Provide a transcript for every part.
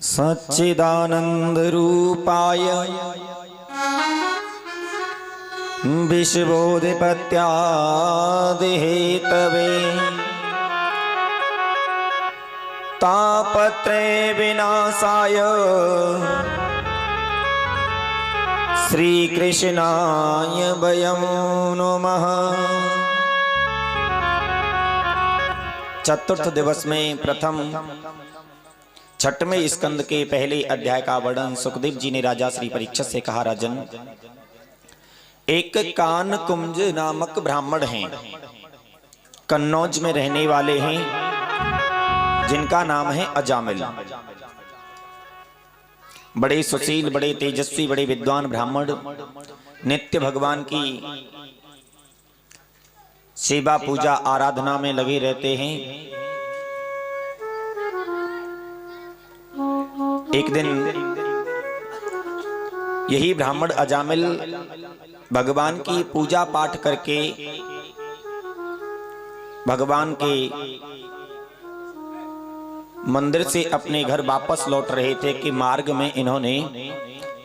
सच्चिदानंद रूपाय विश्वोधिपत्यादिहेतवे तापत्रय विनाशाय श्रीकृष्णाय वयं नमः। चतुर्थ दिवस में प्रथम छठवें स्कंद के पहले अध्याय का वर्णन सुखदेव जी ने राजा श्री परीक्षित से कहा। राजन, एक कान कुंज नामक ब्राह्मण हैं, कन्नौज में रहने वाले हैं, जिनका नाम है अजामिल। बड़े सुशील, बड़े तेजस्वी, बड़े विद्वान ब्राह्मण, नित्य भगवान की सेवा पूजा आराधना में लगे रहते हैं। एक दिन यही ब्राह्मण अजामिल भगवान की पूजा पाठ करके भगवान के मंदिर से अपने घर वापस लौट रहे थे कि मार्ग में इन्होंने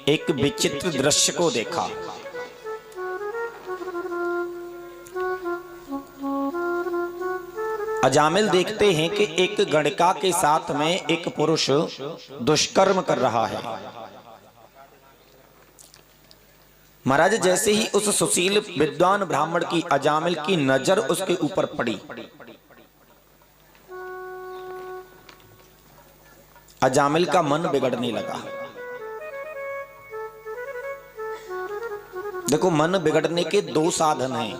एक विचित्र दृश्य को देखा। अजामिल देखते हैं कि एक गणिका के साथ में एक पुरुष दुष्कर्म कर रहा है। महाराज, जैसे ही उस सुशील विद्वान ब्राह्मण की अजामिल की नजर उसके ऊपर पड़ी, अजामिल का मन बिगड़ने लगा। देखो, मन बिगड़ने के दो साधन हैं।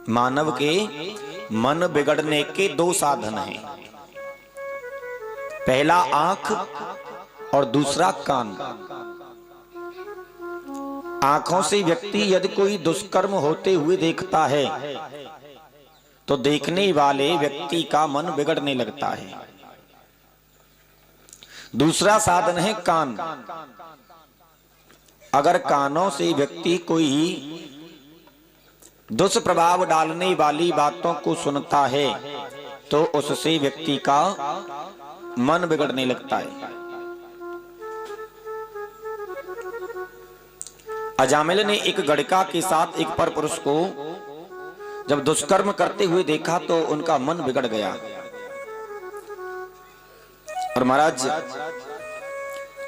मानव के मन बिगड़ने के दो साधन हैं। पहला आंख और दूसरा कान। आंखों से व्यक्ति यदि कोई दुष्कर्म होते हुए देखता है तो देखने वाले व्यक्ति का मन बिगड़ने लगता है। दूसरा साधन है कान। अगर कानों से व्यक्ति कोई दुष्प्रभाव डालने वाली बातों को सुनता है तो उससे व्यक्ति का मन बिगड़ने लगता है। अजामिल ने एक गणिका के साथ एक परपुरुष को जब दुष्कर्म करते हुए देखा तो उनका मन बिगड़ गया। और महाराज,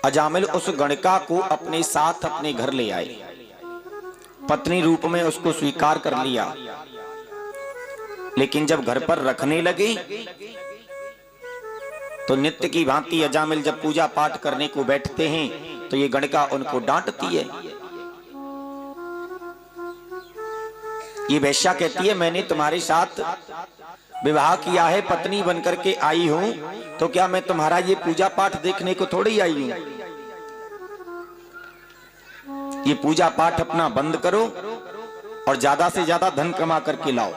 अजामिल उस गणिका को अपने साथ अपने घर ले आए, पत्नी रूप में उसको स्वीकार कर लिया। लेकिन जब घर पर रखने लगे तो नित्य की भांति अजामिल जब पूजा पाठ करने को बैठते हैं तो ये गणिका उनको डांटती है। ये वेश्या कहती है, मैंने तुम्हारे साथ विवाह किया है, पत्नी बनकर के आई हूं, तो क्या मैं तुम्हारा ये पूजा पाठ देखने को थोड़ी आई हूं? ये पूजा पाठ अपना बंद करो और ज्यादा से ज्यादा धन कमा करके लाओ।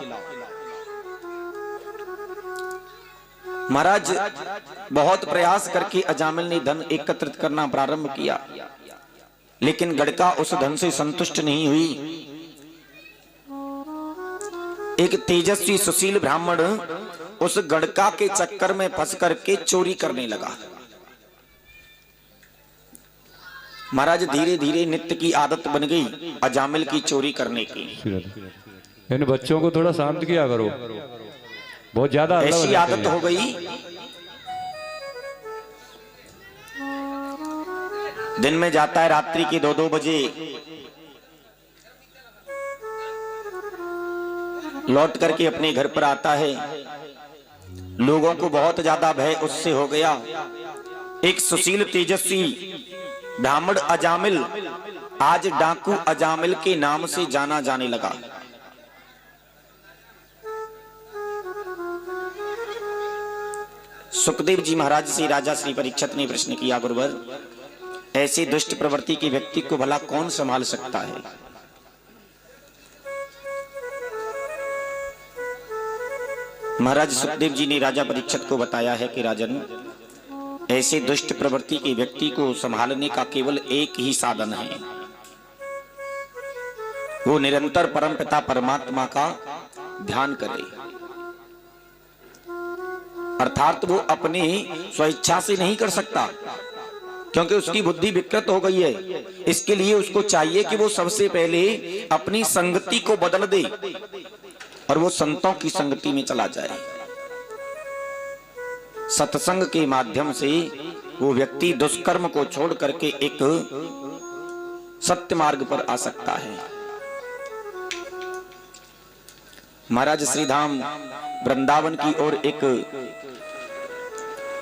महाराज, बहुत प्रयास करके अजामिल ने धन एकत्रित करना प्रारंभ किया, लेकिन गणिका उस धन से संतुष्ट नहीं हुई। एक तेजस्वी सुशील ब्राह्मण उस गणिका के चक्कर में फंस करके चोरी करने लगा। महाराज, धीरे धीरे नित्य की आदत बन गई अजामिल की चोरी करने की। इन बच्चों को थोड़ा शांत किया करो, बहुत ज्यादा ऐसी आदत हो गई। दिन में जाता है, रात्रि के 2-2 बजे लौट करके अपने घर पर आता है। लोगों को बहुत ज्यादा भय उससे हो गया। एक सुशील तेजस्वी ब्राह्मण अजामिल आज डाकू अजामिल के नाम से जाना जाने लगा। सुखदेव जी महाराज से राजा श्री परीक्षित ने प्रश्न किया, गुरुवर, ऐसे दुष्ट प्रवृत्ति के व्यक्ति को भला कौन संभाल सकता है? महाराज सुखदेव जी ने राजा परीक्षित को बताया है कि राजन, ऐसे दुष्ट प्रवृत्ति के व्यक्ति को संभालने का केवल एक ही साधन है, वो निरंतर परमपिता परमात्मा का ध्यान करे। अर्थात वो अपनी स्वेच्छा से नहीं कर सकता, क्योंकि उसकी बुद्धि विकृत हो गई है। इसके लिए उसको चाहिए कि वो सबसे पहले अपनी संगति को बदल दे और वो संतों की संगति में चला जाए। सत्संग के माध्यम से वो व्यक्ति दुष्कर्म को छोड़ करके एक सत्य मार्ग पर आ सकता है। महाराज श्रीधाम वृंदावन की ओर एक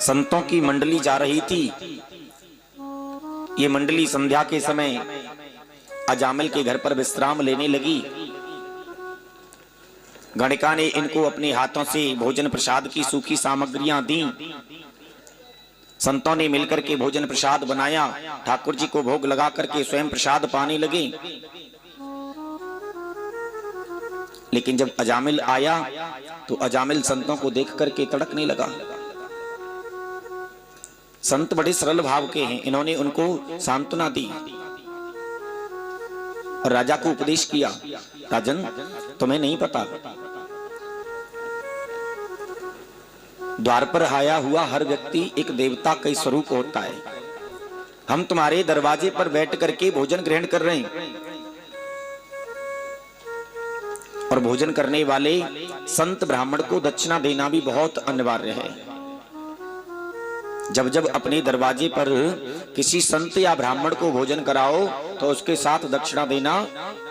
संतों की मंडली जा रही थी। ये मंडली संध्या के समय अजामिल के घर पर विश्राम लेने लगी। गणिका ने इनको अपने हाथों से भोजन प्रसाद की सूखी सामग्रियां दी। संतों ने मिलकर के भोजन प्रसाद बनाया, ठाकुर जी को भोग लगा करके स्वयं प्रसाद पाने लगे। लेकिन जब अजामिल आया तो अजामिल संतों को देख करके तड़कने लगा। संत बड़े सरल भाव के हैं, इन्होंने उनको सांत्वना दी और राजा को उपदेश किया, राजन तुम्हें नहीं पता, द्वार पर आया हुआ हर व्यक्ति एक देवता का स्वरूप होता है। हम तुम्हारे दरवाजे पर बैठ करके भोजन ग्रहण कर रहे हैं और भोजन करने वाले संत ब्राह्मण को दक्षिणा देना भी बहुत अनिवार्य है। जब जब अपने दरवाजे पर किसी संत या ब्राह्मण को भोजन कराओ तो उसके साथ दक्षिणा देना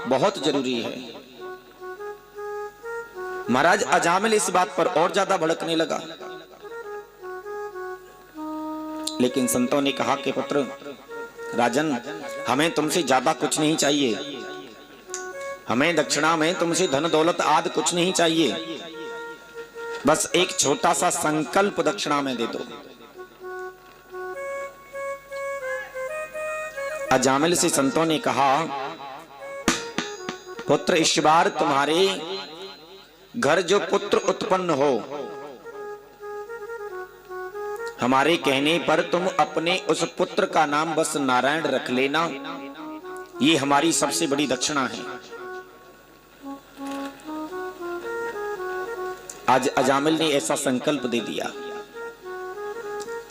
बहुत जरूरी है। महाराज अजामिल इस बात पर और ज्यादा भड़कने लगा, लेकिन संतों ने कहा कि पुत्र राजन, हमें तुमसे ज्यादा कुछ नहीं चाहिए, हमें दक्षिणा में तुमसे धन दौलत आदि कुछ नहीं चाहिए, बस एक छोटा सा संकल्प दक्षिणा में दे दो। अजामिल से संतों ने कहा, पुत्र इस बार तुम्हारे घर जो पुत्र उत्पन्न हो, हमारे कहने पर तुम अपने उस पुत्र का नाम बस नारायण रख लेना, ये हमारी सबसे बड़ी दक्षिणा है। आज अजामिल ने ऐसा संकल्प दे दिया।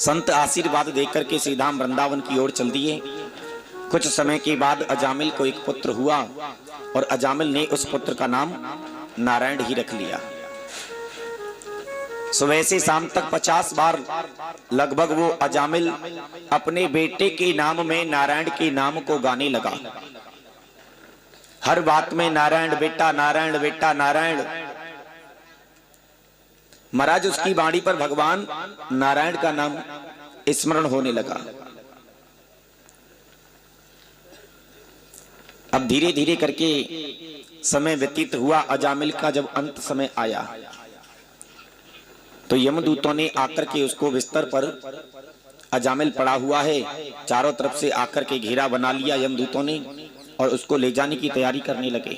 संत आशीर्वाद देकर के श्रीधाम वृंदावन की ओर चल दिए। कुछ समय के बाद अजामिल को एक पुत्र हुआ और अजामिल ने उस पुत्र का नाम नारायण ही रख लिया। सुबह से शाम तक 50 बार लगभग वो अजामिल अपने बेटे के नाम में नारायण के नाम को गाने लगा। हर बात में नारायण बेटा, नारायण बेटा, नारायण। महाराज उसकी वाणी पर भगवान नारायण का नाम स्मरण होने लगा। अब धीरे धीरे करके समय व्यतीत हुआ। अजामिल का जब अंत समय आया तो यमदूतों ने आकर के उसको बिस्तर पर, अजामिल पड़ा हुआ है, चारों तरफ से आकर के घेरा बना लिया यमदूतों ने और उसको ले जाने की तैयारी करने लगे।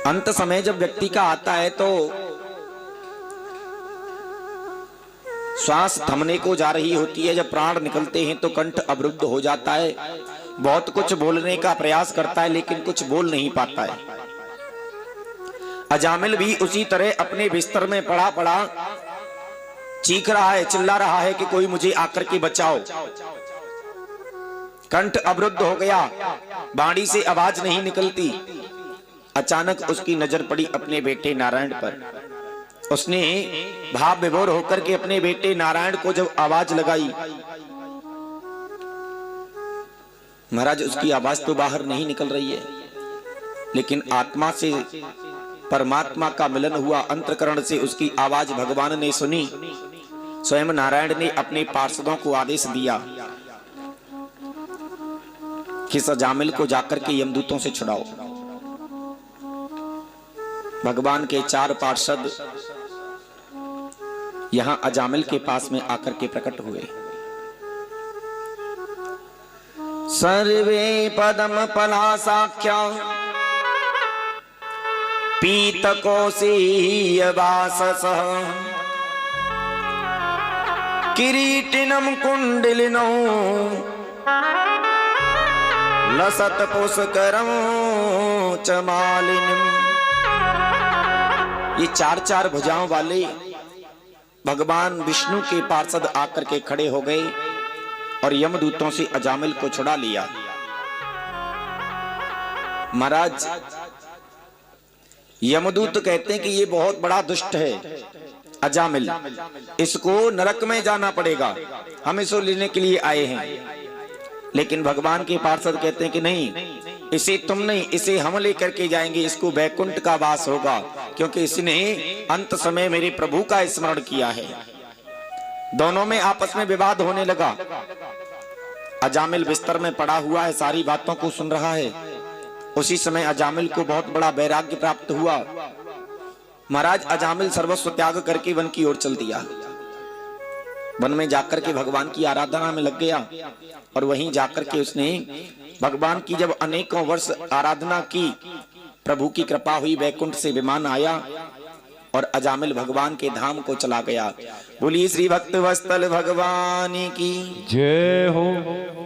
अंत समय जब व्यक्ति का आता है तो श्वास थमने को जा रही होती है, जब प्राण निकलते हैं तो कंठ अवरुद्ध हो जाता है। बहुत कुछ बोलने का प्रयास करता है लेकिन कुछ बोल नहीं पाता है। अजामिल भी उसी तरह अपने बिस्तर में पड़ा पड़ा चीख रहा है, चिल्ला रहा है कि कोई मुझे आकर के बचाओ। कंठ अवरुद्ध हो गया, वाणी से आवाज नहीं निकलती। अचानक उसकी नजर पड़ी अपने बेटे नारायण पर। उसने भाव विभोर होकर के अपने बेटे नारायण को जब आवाज लगाई, महाराज उसकी आवाज तो बाहर नहीं निकल रही है, लेकिन आत्मा से परमात्मा का मिलन हुआ। अंतःकरण से उसकी आवाज भगवान ने सुनी। स्वयं नारायण ने अपने पार्षदों को आदेश दिया कि अजामिल को जाकर के यमदूतों से छुड़ाओ। भगवान के 4 पार्षद यहां अजामिल के पास में आकर के प्रकट हुए। सर्वे पदम पलासाख्या पीतकोशीय वाससः किरीटिनं कुंडलिनो लसत पुष्करं च मालिनीं ये चार चार भुजाओं वाले भगवान विष्णु के पार्षद आकर के खड़े हो गए और यमदूतों से अजामिल को छुड़ा लिया। महाराज यमदूत कहते हैं कि ये बहुत बड़ा दुष्ट है अजामिल, इसको नरक में जाना पड़ेगा, हम इसको लेने के लिए आए हैं। लेकिन भगवान के पार्षद कहते हैं कि नहीं, इसे तुम नहीं, इसे हम लेकर के जाएंगे, इसको वैकुंठ का वास होगा, क्योंकि इसने अंत समय मेरे प्रभु का स्मरण किया है। दोनों में आपस में विवाद होने लगा। अजामिल बिस्तर में पड़ा हुआ है, सारी बातों को सुन रहा है। उसी समय अजामिल को बहुत बड़ा वैराग्य प्राप्त हुआ। महाराज अजामिल सर्वस्व त्याग करके वन की ओर चल दिया। वन में जाकर के भगवान की आराधना में लग गया और वहीं जाकर के उसने भगवान की जब अनेकों वर्ष आराधना की, प्रभु की कृपा हुई, वैकुंठ से विमान आया और अजामिल भगवान के धाम को चला गया। बोलिए श्री भक्त वत्सल भगवान की जय हो।